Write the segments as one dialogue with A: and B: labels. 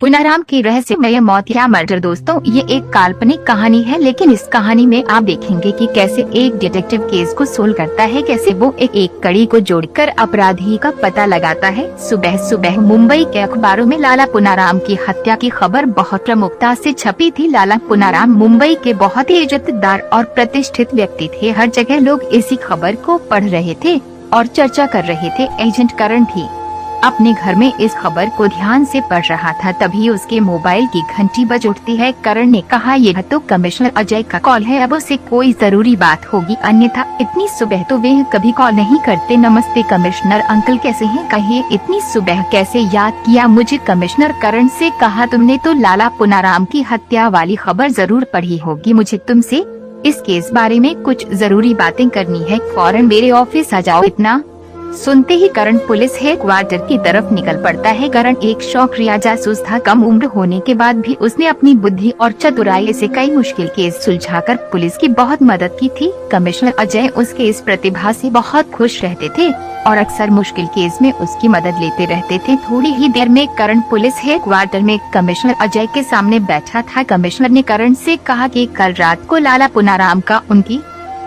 A: पुनाराम की रहस्यमय मौत या मर्डर। दोस्तों, ये एक काल्पनिक कहानी है, लेकिन इस कहानी में आप देखेंगे कि कैसे एक डिटेक्टिव केस को सोल्व करता है, कैसे वो एक कड़ी को जोड़कर अपराधी का पता लगाता है। सुबह सुबह मुंबई के अखबारों में लाला पुनाराम की हत्या की खबर बहुत प्रमुखता से छपी थी। लाला पुनाराम मुंबई के बहुत ही इज्जतदार और प्रतिष्ठित व्यक्ति थे। हर जगह लोग इसी खबर को पढ़ रहे थे और चर्चा कर रहे थे। एजेंट करण भी अपने घर में इस खबर को ध्यान से पढ़ रहा था, तभी उसके मोबाइल की घंटी बज उठती है। करण ने कहा, यह तो कमिश्नर अजय का कॉल है, अब उसे कोई जरूरी बात होगी, अन्यथा इतनी सुबह तो वे कभी कॉल नहीं करते। नमस्ते कमिश्नर अंकल, कैसे हैं? कहिए, इतनी सुबह कैसे याद किया मुझे? कमिश्नर करण से कहा, तुमने तो लाला पुनाराम की हत्या वाली खबर जरूर पढ़ी होगी, मुझे तुमसे इस केस बारे में कुछ जरूरी बातें करनी है, फौरन मेरे ऑफिस आ जाओ। इतना सुनते ही करण पुलिस हेडक्वार्टर की तरफ निकल पड़ता है। करण एक शौकिया जासूस था। कम उम्र होने के बाद भी उसने अपनी बुद्धि और चतुराई से कई मुश्किल केस सुलझाकर पुलिस की बहुत मदद की थी। कमिश्नर अजय उसके इस प्रतिभा से बहुत खुश रहते थे और अक्सर मुश्किल केस में उसकी मदद लेते रहते थे। थोड़ी ही देर में करण पुलिस हेडक्वार्टर में कमिश्नर अजय के सामने बैठा था। कमिश्नर ने करण से कहा कि कल रात को लाला पुनाराम का उनकी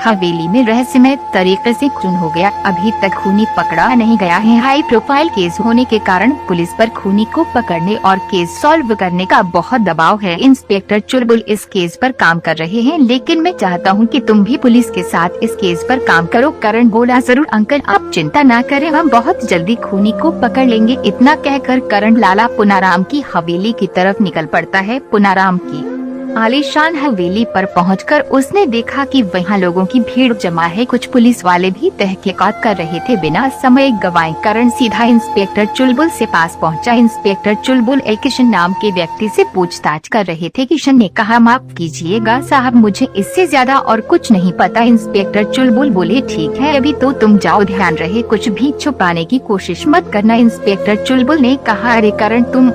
A: हवेली में रहस्यमय तरीके से खून हो गया। अभी तक खूनी पकड़ा नहीं गया है। हाई प्रोफाइल केस होने के कारण पुलिस पर खूनी को पकड़ने और केस सॉल्व करने का बहुत दबाव है। इंस्पेक्टर चुलबुल इस केस पर काम कर रहे हैं, लेकिन मैं चाहता हूं कि तुम भी पुलिस के साथ इस केस पर काम करो। करण बोला, जरूर अंकल, आप चिंता न करें, हम बहुत जल्दी खूनी को पकड़ लेंगे। इतना कहकर करण लाला पुनाराम की हवेली की तरफ निकल पड़ता है। पुनाराम की आलीशान हवेली पर पहुंचकर उसने देखा कि वहां लोगों की भीड़ जमा है। कुछ पुलिस वाले भी तहकीकात कर रहे थे। बिना समय गवाए करण सीधा इंस्पेक्टर चुलबुल से पास पहुंचा। इंस्पेक्टर चुलबुल एक किशन नाम के व्यक्ति से पूछताछ कर रहे थे। किशन ने कहा, माफ कीजिएगा साहब, मुझे इससे ज्यादा और कुछ नहीं पता। इंस्पेक्टर चुलबुल बोले, ठीक है, अभी तो तुम जाओ, ध्यान रहे कुछ भी छुपाने की कोशिश मत करना। इंस्पेक्टर चुलबुल ने कहा, अरे करण, तुम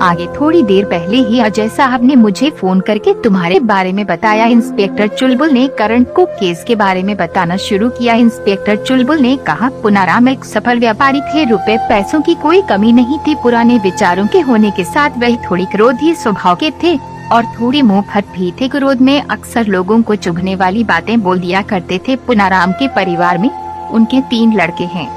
A: आगे थोड़ी देर पहले ही अजय साहब ने मुझे फोन करके तुम्हारे बारे में बताया। इंस्पेक्टर चुलबुल ने करण को केस के बारे में बताना शुरू किया। इंस्पेक्टर चुलबुल ने कहा, पुनाराम एक सफल व्यापारी थे, रुपए पैसों की कोई कमी नहीं थी। पुराने विचारों के होने के साथ वही थोड़ी क्रोधी स्वभाव के थे और थोड़ी मुंहफट भी थे। क्रोध में अक्सर लोगों को चुभने वाली बातें बोल दिया करते थे। पुनाराम के परिवार में उनके 3 लड़के हैं,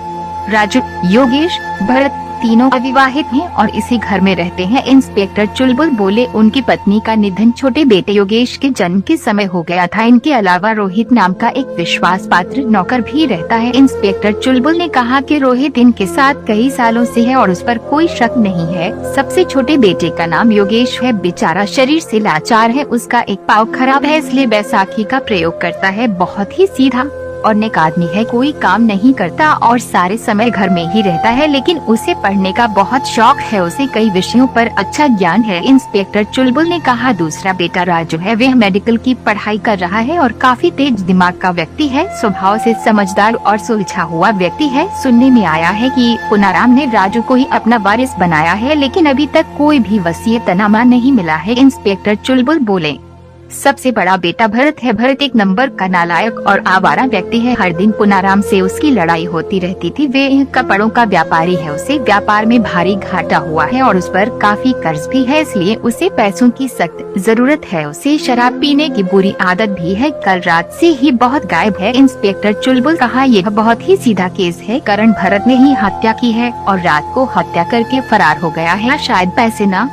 A: राजू, योगेश, भरत, तीनों अविवाहित हैं और इसी घर में रहते हैं। इंस्पेक्टर चुलबुल बोले, उनकी पत्नी का निधन छोटे बेटे योगेश के जन्म के समय हो गया था। इनके अलावा रोहित नाम का एक विश्वास पात्र नौकर भी रहता है। इंस्पेक्टर चुलबुल ने कहा कि रोहित इनके साथ कई सालों से है और उस पर कोई शक नहीं है। सबसे छोटे बेटे का नाम योगेश है, बेचारा शरीर से लाचार है, उसका एक पाँव खराब है, इसलिए बैसाखी का प्रयोग करता है। बहुत ही सीधा और नेक आदमी है, कोई काम नहीं करता और सारे समय घर में ही रहता है, लेकिन उसे पढ़ने का बहुत शौक है, उसे कई विषयों पर अच्छा ज्ञान है। इंस्पेक्टर चुलबुल ने कहा, दूसरा बेटा राजू है, वह मेडिकल की पढ़ाई कर रहा है और काफी तेज दिमाग का व्यक्ति है, स्वभाव से समझदार और सुलझा हुआ व्यक्ति है। सुनने में आया है कि पुनाराम ने राजू को ही अपना वारिस बनाया है, लेकिन अभी तक कोई भी वसीयतनामा नहीं मिला है। इंस्पेक्टर चुलबुल बोले, सबसे बड़ा बेटा भरत है। भरत एक नंबर का नालायक और आवारा व्यक्ति है। हर दिन पुनाराम से उसकी लड़ाई होती रहती थी। वे कपड़ों का व्यापारी है, उसे व्यापार में भारी घाटा हुआ है और उस पर काफी कर्ज भी है, इसलिए उसे पैसों की सख्त जरूरत है। उसे शराब पीने की बुरी आदत भी है, कल रात से ही बहुत गायब है। इंस्पेक्टर चुलबुल कहा, यह बहुत ही सीधा केस है। करण भरत ने ही हत्या की है और रात को हत्या करके फरार हो गया है। शायद पैसे न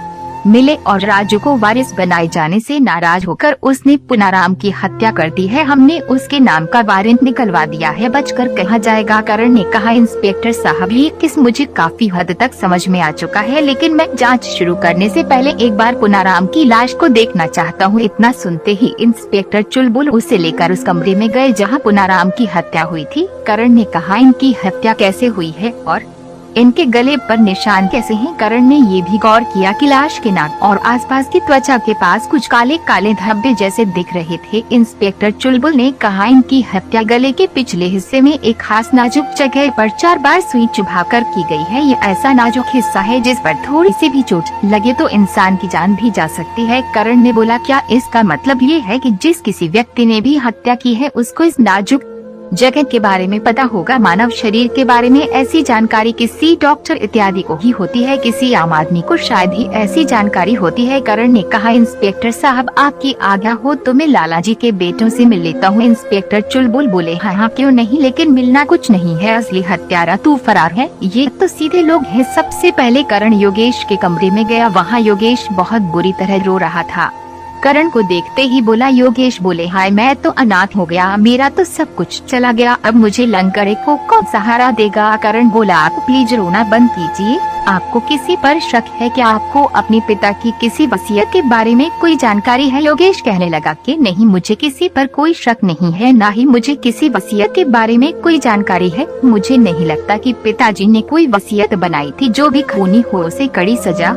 A: मिले और राजू को वारिस बनाए जाने से नाराज होकर उसने पुनाराम की हत्या कर दी है। हमने उसके नाम का वारंट निकलवा दिया है, बचकर कहाँ जाएगा। करण ने कहा, इंस्पेक्टर साहब, ये किस मुझे काफी हद तक समझ में आ चुका है, लेकिन मैं जांच शुरू करने से पहले एक बार पुनाराम की लाश को देखना चाहता हूँ। इतना सुनते ही इंस्पेक्टर चुलबुल उसे लेकर उस कमरे में गए जहाँ पुनाराम की हत्या हुई थी। करण ने कहा, इनकी हत्या कैसे हुई है और इनके गले पर निशान कैसे हैं? करण ने ये भी गौर किया कि लाश के नाक और आसपास की त्वचा के पास कुछ काले काले धब्बे जैसे दिख रहे थे। इंस्पेक्टर चुलबुल ने कहा, इनकी हत्या गले के पिछले हिस्से में एक खास नाजुक जगह पर 4 बार सुई चुभाकर की गई है। ये ऐसा नाजुक हिस्सा है जिस पर थोड़ी सी भी चोट लगे तो इंसान की जान भी जा सकती है। करण ने बोला, क्या इसका मतलब ये है कि जिस किसी व्यक्ति ने भी हत्या की है उसको इस नाजुक जगह के बारे में पता होगा। मानव शरीर के बारे में ऐसी जानकारी किसी डॉक्टर इत्यादि को ही होती है, किसी आम आदमी को शायद ही ऐसी जानकारी होती है। करण ने कहा, इंस्पेक्टर साहब आपकी आज्ञा हो तो मैं लाला जी के बेटों से मिल लेता हूँ। इंस्पेक्टर चुलबुल बोले, हाँ क्यों नहीं, लेकिन मिलना कुछ नहीं है, असली हत्यारा तू फरार है, ये तो सीधे लोग हैं। सबसे पहले करण योगेश के कमरे में गया। वहाँ योगेश बहुत बुरी तरह रो रहा था। करण को देखते ही बोला, योगेश बोले, हाय मैं तो अनाथ हो गया, मेरा तो सब कुछ चला गया, अब मुझे लंगड़े को कौन सहारा देगा। करण बोला, आप प्लीज रोना बंद कीजिए, आपको किसी पर शक है क्या? आपको अपने पिता की किसी वसीयत के बारे में कोई जानकारी है? योगेश कहने लगा कि नहीं, मुझे किसी पर कोई शक नहीं है, न ही मुझे किसी वसीयत के बारे में कोई जानकारी है। मुझे नहीं लगता कि पिताजी ने कोई वसीयत बनाई थी, जो भी खूनी हो उसे कड़ी सजा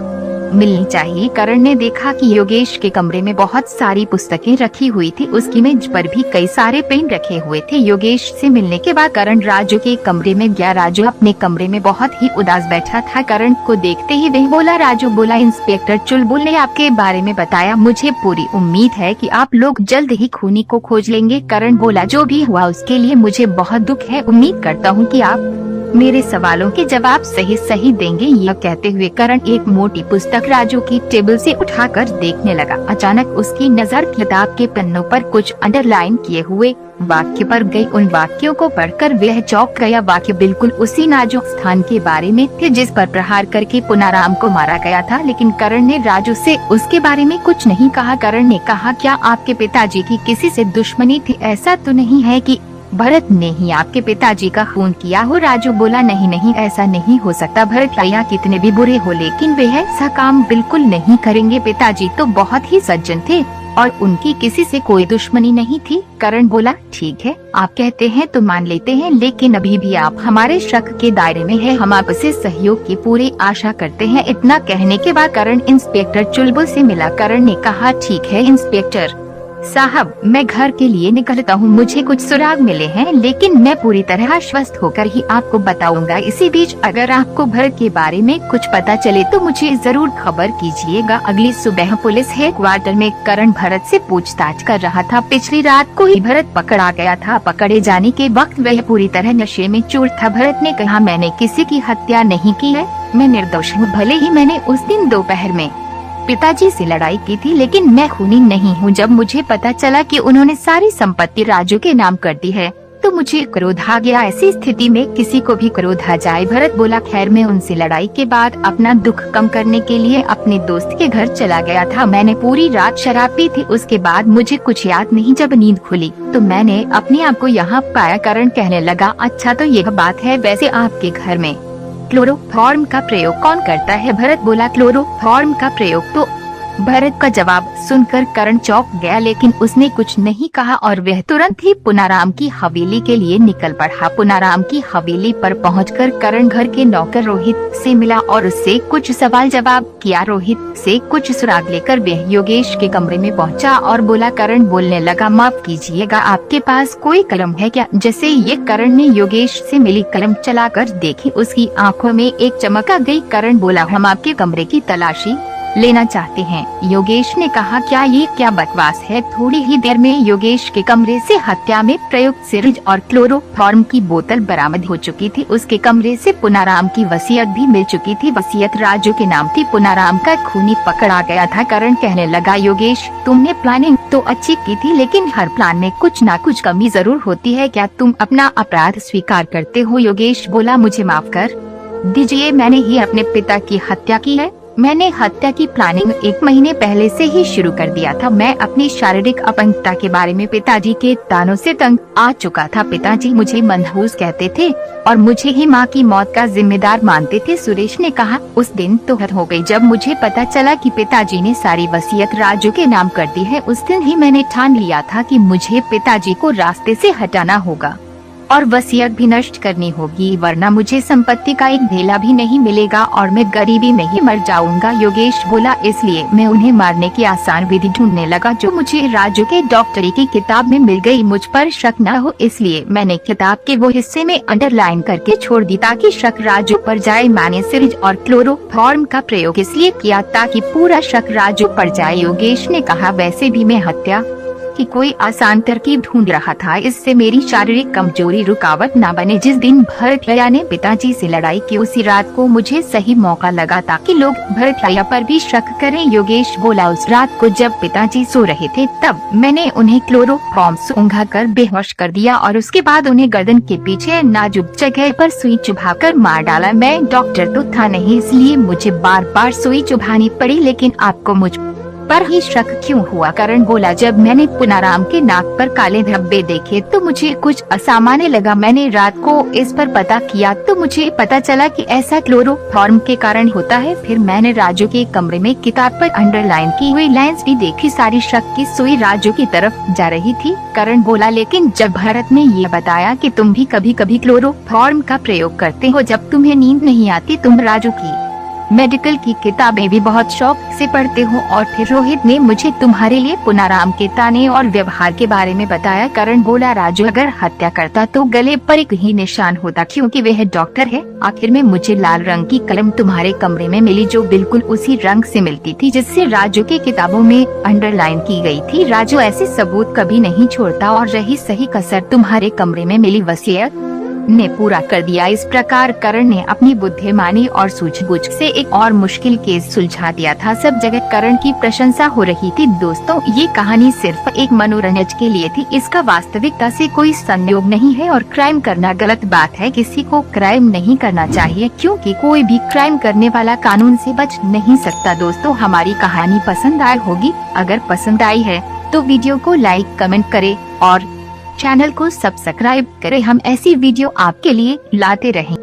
A: मिलनी चाहिए। करण ने देखा कि योगेश के कमरे में बहुत सारी पुस्तकें रखी हुई थी, उसकी मेज पर भी कई सारे पेन रखे हुए थे। योगेश से मिलने के बाद करण राजू के कमरे में गया। राजू अपने कमरे में बहुत ही उदास बैठा था। करण को देखते ही वह बोला, राजू बोला, इंस्पेक्टर चुलबुल ने आपके बारे में बताया, मुझे पूरी उम्मीद है कि आप लोग जल्द ही खूनी को खोज लेंगे। करण बोला, जो भी हुआ उसके लिए मुझे बहुत दुख है, उम्मीद करता हूँ कि आप मेरे सवालों के जवाब सही सही देंगे। यह कहते हुए करण एक मोटी पुस्तक राजू की टेबल से उठाकर देखने लगा। अचानक उसकी नजर किताब के पन्नों पर कुछ अंडरलाइन किए हुए वाक्य पर गई। उन वाक्यों को पढ़कर वह चौंक गया। वाक्य बिल्कुल उसी नाजुक स्थान के बारे में थे जिस पर प्रहार करके पुनाराम को मारा गया था, लेकिन करण ने राजू से उसके बारे में कुछ नहीं कहा। करण ने कहा, क्या आपके पिताजी की किसी से दुश्मनी थी? ऐसा तो नहीं है कि भरत ने ही आपके पिताजी का खून किया हो? राजू बोला, नहीं नहीं, ऐसा नहीं हो सकता। भरत भैया कितने भी बुरे हो, लेकिन वे ऐसा काम बिल्कुल नहीं करेंगे। पिताजी तो बहुत ही सज्जन थे और उनकी किसी से कोई दुश्मनी नहीं थी। करण बोला, ठीक है, आप कहते हैं तो मान लेते हैं, लेकिन अभी भी आप हमारे शक के दायरे में है, हम आपसे सहयोग की पूरी आशा करते हैं। इतना कहने के बाद करण इंस्पेक्टर चुलबुल से मिला। करण ने कहा, ठीक है इंस्पेक्टर साहब, मैं घर के लिए निकलता हूँ, मुझे कुछ सुराग मिले हैं, लेकिन मैं पूरी तरह आश्वस्त होकर ही आपको बताऊंगा। इसी बीच अगर आपको भरत के बारे में कुछ पता चले तो मुझे जरूर खबर कीजिएगा। अगली सुबह पुलिस हेडक्वार्टर में करण भरत से पूछताछ कर रहा था। पिछली रात को ही भरत पकड़ा गया था। पकड़े जाने के वक्त वह पूरी तरह नशे में चूर था। भरत ने कहा, मैंने किसी की हत्या नहीं की है, मैं निर्दोष हूँ। भले ही मैंने उस दिन दोपहर में पिताजी से लड़ाई की थी, लेकिन मैं खूनी नहीं हूँ। जब मुझे पता चला कि उन्होंने सारी संपत्ति राजू के नाम कर दी है तो मुझे क्रोध आ गया। ऐसी स्थिति में किसी को भी क्रोध आ जाए। भरत बोला, खैर मैं उनसे लड़ाई के बाद अपना दुख कम करने के लिए अपने दोस्त के घर चला गया था। मैंने पूरी रात शराब पी थी। उसके बाद मुझे कुछ याद नहीं। जब नींद खुली तो मैंने अपने आप को यहाँ पाया। करण कहने लगा, अच्छा तो यह बात है, वैसे आपके घर में क्लोरोफॉर्म का प्रयोग कौन करता है? भरत बोला, क्लोरोफॉर्म का प्रयोग तो। भरत का जवाब सुनकर करण चौंक गया, लेकिन उसने कुछ नहीं कहा और वह तुरंत ही पुनाराम की हवेली के लिए निकल पड़ा। पुनाराम की हवेली पर पहुंचकर करण घर के नौकर रोहित से मिला और उससे कुछ सवाल जवाब किया। रोहित से कुछ सुराग लेकर वह योगेश के कमरे में पहुंचा और बोला। करण बोलने लगा, माफ कीजिएगा, आपके पास कोई कलम है क्या? जैसे ये करण ने योगेश से मिली कलम चलाकर देखी, उसकी आंखों में एक चमक आ गई। करण बोला, हम आपके कमरे की तलाशी लेना चाहते हैं। योगेश ने कहा, क्या बकवास है? थोड़ी ही देर में योगेश के कमरे से हत्या में प्रयुक्त सिरिंज और क्लोरोफॉर्म की बोतल बरामद हो चुकी थी। उसके कमरे से पुनाराम की वसीयत भी मिल चुकी थी। वसीयत राजू के नाम थी। पुनाराम का खूनी पकड़ा गया था। करण कहने लगा, योगेश तुमने प्लानिंग तो अच्छी की थी, लेकिन हर प्लान में कुछ न कुछ कमी जरूर होती है। क्या तुम अपना अपराध स्वीकार करते हो? योगेश बोला, मुझे माफ कर दीजिए, मैंने ही अपने पिता की हत्या की है। मैंने हत्या की प्लानिंग 1 महीने पहले से ही शुरू कर दिया था। मैं अपनी शारीरिक अपंगता के बारे में पिताजी के तानों से तंग आ चुका था। पिताजी मुझे मनहूस कहते थे और मुझे ही मां की मौत का जिम्मेदार मानते थे। सुरेश ने कहा, उस दिन तो हद हो गई जब मुझे पता चला कि पिताजी ने सारी वसीयत राजू के नाम कर दी है। उस दिन ही मैंने ठान लिया था कि मुझे पिताजी को रास्ते से हटाना होगा और वसीयत भी नष्ट करनी होगी, वरना मुझे संपत्ति का एक ढेला भी नहीं मिलेगा और मैं गरीबी में ही मर जाऊंगा। योगेश बोला, इसलिए मैं उन्हें मारने की आसान विधि ढूंढने लगा जो मुझे राजू के डॉक्टरी की किताब में मिल गई। मुझ पर शक न हो इसलिए मैंने किताब के वो हिस्से में अंडरलाइन करके छोड़ दी ताकि शक राजू पर जाए। मैंने सिरिंज और क्लोरोफॉर्म का प्रयोग इसलिए किया ताकि पूरा शक राजू पर जाए। योगेश ने कहा, वैसे भी मैं हत्या कि कोई आसान तरकीब ढूंढ रहा था, इससे मेरी शारीरिक कमजोरी रुकावट न बने। जिस दिन भरत भैया ने पिताजी से लड़ाई की, उसी रात को मुझे सही मौका लगा ताकि लोग भरत भैया पर भी शक करें। योगेश बोला, उस रात को जब पिताजी सो रहे थे तब मैंने उन्हें क्लोरोफॉर्म सूंघा कर बेहोश कर दिया और उसके बाद उन्हें गर्दन के पीछे नाजुक जगह पर सुई चुभाकर मार डाला। मैं डॉक्टर तो था नहीं, इसलिए मुझे बार बार सुई चुभानी पड़ी। लेकिन आपको मुझ पर ही शक क्यों हुआ? करण बोला, जब मैंने पुनाराम के नाक पर काले धब्बे देखे तो मुझे कुछ असामान्य लगा। मैंने रात को इस पर पता किया तो मुझे पता चला कि ऐसा क्लोरोफॉर्म के कारण होता है। फिर मैंने राजू के कमरे में किताब पर अंडरलाइन की हुई लाइंस भी देखी। सारी शक की सुई राजू की तरफ जा रही थी। करण बोला, लेकिन जब भरत ने ये बताया कि तुम भी कभी कभी क्लोरोफॉर्म का प्रयोग करते हो जब तुम्हें नींद नहीं आती, तुम राजू की मेडिकल की किताबें भी बहुत शौक से पढ़ते हो, और फिर रोहित ने मुझे तुम्हारे लिए पुनाराम के ताने और व्यवहार के बारे में बताया। करण बोला, राजू अगर हत्या करता तो गले पर एक ही निशान होता क्योंकि वह डॉक्टर है। आखिर में मुझे लाल रंग की कलम तुम्हारे कमरे में मिली जो बिल्कुल उसी रंग से मिलती थी जिससे राजू की किताबों में अंडरलाइन की गई थी। राजू ऐसे सबूत कभी नहीं छोड़ता और रही सही कसर तुम्हारे कमरे में मिली वसीयत ने पूरा कर दिया। इस प्रकार करण ने अपनी बुद्धिमानी और सूझबूझ से एक और मुश्किल केस सुलझा दिया था। सब जगह करण की प्रशंसा हो रही थी। दोस्तों, ये कहानी सिर्फ एक मनोरंजन के लिए थी, इसका वास्तविकता से कोई संयोग नहीं है और क्राइम करना गलत बात है। किसी को क्राइम नहीं करना चाहिए क्योंकि कोई भी क्राइम करने वाला कानून से बच नहीं सकता। दोस्तों, हमारी कहानी पसंद आई होगी। अगर पसंद आई है तो वीडियो को लाइक कमेंट करें और चैनल को सब्सक्राइब करें। हम ऐसी वीडियो आपके लिए लाते रहें।